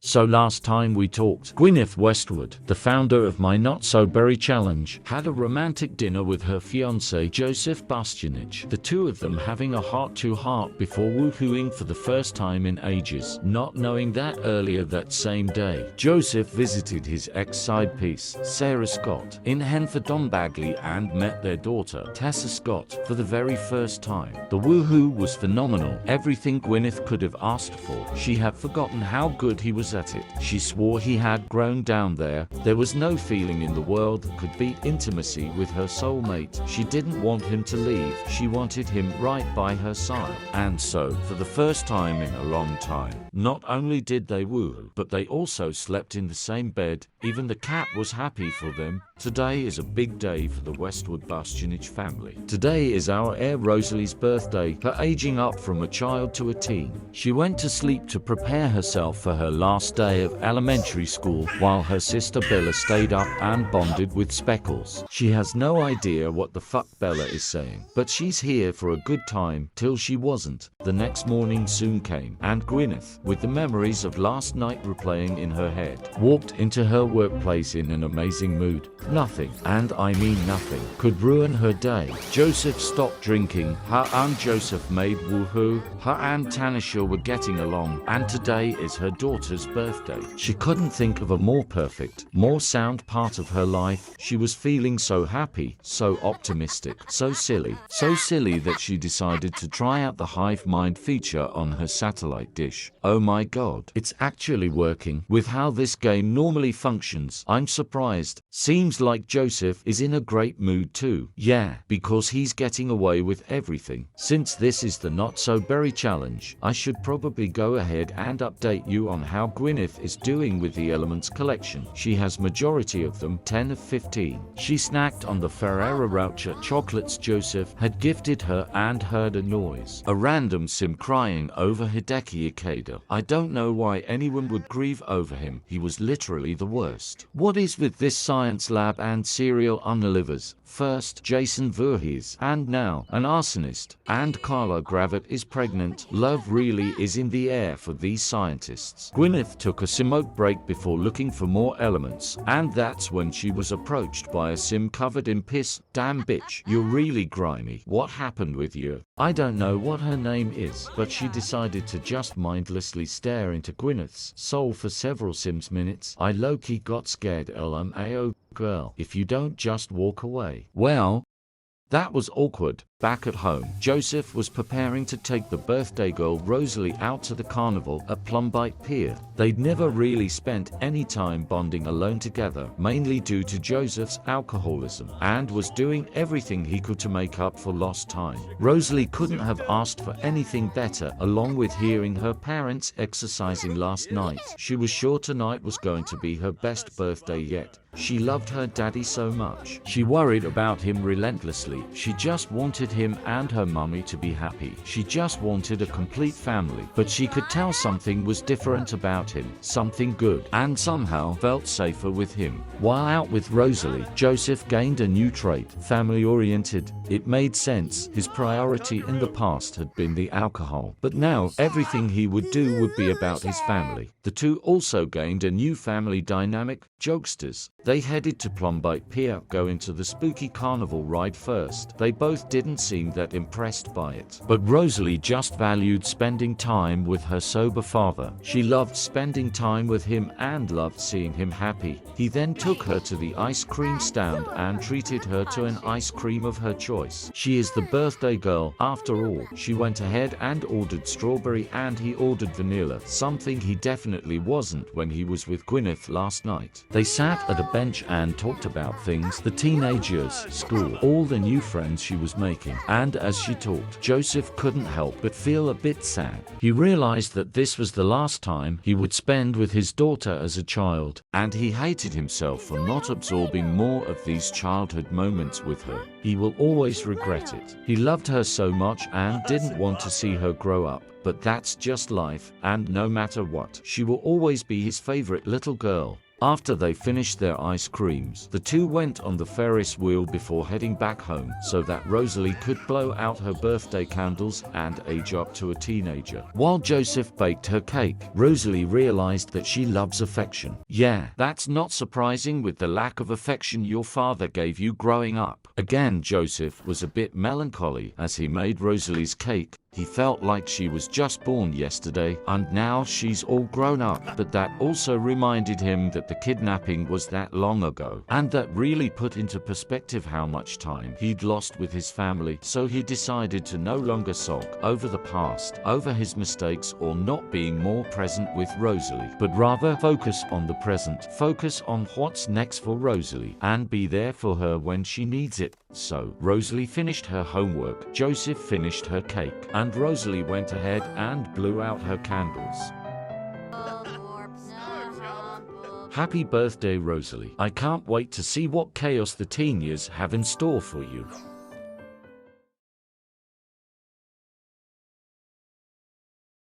So last time we talked, Gwyneth Westwood, the founder of My Not So Berry Challenge, had a romantic dinner with her fiancé Rosalie Bastianich, the two of them having a heart-to-heart before woohooing for the first time in ages, not knowing that earlier that same day, Joseph visited his ex-side piece, Sarah Scott, in Henford-on-Bagley and met their daughter, Tessa Scott, for the very first time. The woohoo was phenomenal, everything Gwyneth could have asked for. She had forgotten how good he was at it. She swore he had grown down there. There was no feeling in the world that could beat intimacy with her soulmate. She didn't want him to leave. She wanted him right by her side. And so, for the first time in a long time, not only did they woo, but they also slept in the same bed. Even the cat was happy for them. Today is a big day for the Westwood Bastianich family. Today is our heir Rosalie's birthday, her aging up from a child to a teen. She went to sleep to prepare herself for her last day of elementary school, while her sister Bella stayed up and bonded with Speckles. She has no idea what the fuck Bella is saying, but she's here for a good time, till she wasn't. The next morning soon came, and Gwyneth, with the memories of last night replaying in her head, walked into her workplace in an amazing mood. Nothing, and I mean nothing, could ruin her day. Joseph stopped drinking, her and Joseph made woohoo, her and Tanisha were getting along, and today is her daughter's birthday. She couldn't think of a more perfect, more sound part of her life. She was feeling so happy, so optimistic, so silly that she decided to try out the hive mind feature on her satellite dish. Oh my god, it's actually working. With how this game normally functions, I'm surprised. Seems like Joseph is in a great mood too. Yeah, because he's getting away with everything. Since this is the Not So Berry Challenge, I should probably go ahead and update you on how Gwyneth is doing with the Elements collection. She has majority of them, 10 of 15. She snacked on the Ferrero Rocher chocolates Joseph had gifted her and heard a noise. A random sim crying over Hideki Ikeda. I don't know why anyone would grieve over him. He was literally the worst. What is with this science lab and serial unalivers? First, Jason Voorhees, and now, an arsonist. And Carla Gravett is pregnant. Love really is in the air for these scientists. Gwyneth took a smoke break before looking for more elements, and that's when she was approached by a sim covered in piss. Damn bitch, you're really grimy. What happened with you? I don't know what her name is, but she decided to just mindlessly stare into Gwyneth's soul for several sims minutes. I low-key got scared. LMAO girl, if you don't just walk away. Well, that was awkward. Back at home, Joseph was preparing to take the birthday girl Rosalie out to the carnival at Plumbite Pier. They'd never really spent any time bonding alone together, mainly due to Joseph's alcoholism, and was doing everything he could to make up for lost time. Rosalie couldn't have asked for anything better. Along with hearing her parents exercising last night, she was sure tonight was going to be her best birthday yet. She loved her daddy so much. She worried about him relentlessly. She just wanted him and her mummy to be happy. She just wanted a complete family. But she could tell something was different about him, something good, and somehow felt safer with him. While out with Rosalie, Joseph gained a new trait, family-oriented. It made sense. His priority in the past had been the alcohol, but now everything he would do would be about his family. The two also gained a new family dynamic, jokesters. They headed to Plumbite Pier, going to the spooky carnival ride first. They both didn't seem that impressed by it. But Rosalie just valued spending time with her sober father. She loved spending time with him and loved seeing him happy. He then took her to the ice cream stand and treated her to an ice cream of her choice. She is the birthday girl, after all. She went ahead and ordered strawberry and he ordered vanilla, something he definitely wasn't when he was with Gwyneth last night. They sat at a bench and talked about things, the teenagers, school, all the new friends she was making. And as she talked, Joseph couldn't help but feel a bit sad. He realized that this was the last time he would spend with his daughter as a child, and he hated himself for not absorbing more of these childhood moments with her. He will always regret it. He loved her so much and didn't want to see her grow up. But that's just life, and no matter what, she will always be his favorite little girl. After they finished their ice creams, the two went on the Ferris wheel before heading back home so that Rosalie could blow out her birthday candles and age up to a teenager. While Joseph baked her cake, Rosalie realized that she loves affection. Yeah, that's not surprising with the lack of affection your father gave you growing up. Again, Joseph was a bit melancholy as he made Rosalie's cake. He felt like she was just born yesterday and now she's all grown up, but that also reminded him that the kidnapping was that long ago, and that really put into perspective how much time he'd lost with his family. So he decided to no longer sulk over the past, over his mistakes or not being more present with Rosalie, but rather focus on the present, focus on what's next for Rosalie, and be there for her when she needs it. So Rosalie finished her homework, Joseph finished her cake, and Rosalie went ahead and blew out her candles. Happy birthday, Rosalie. I can't wait to see what chaos the teen years have in store for you.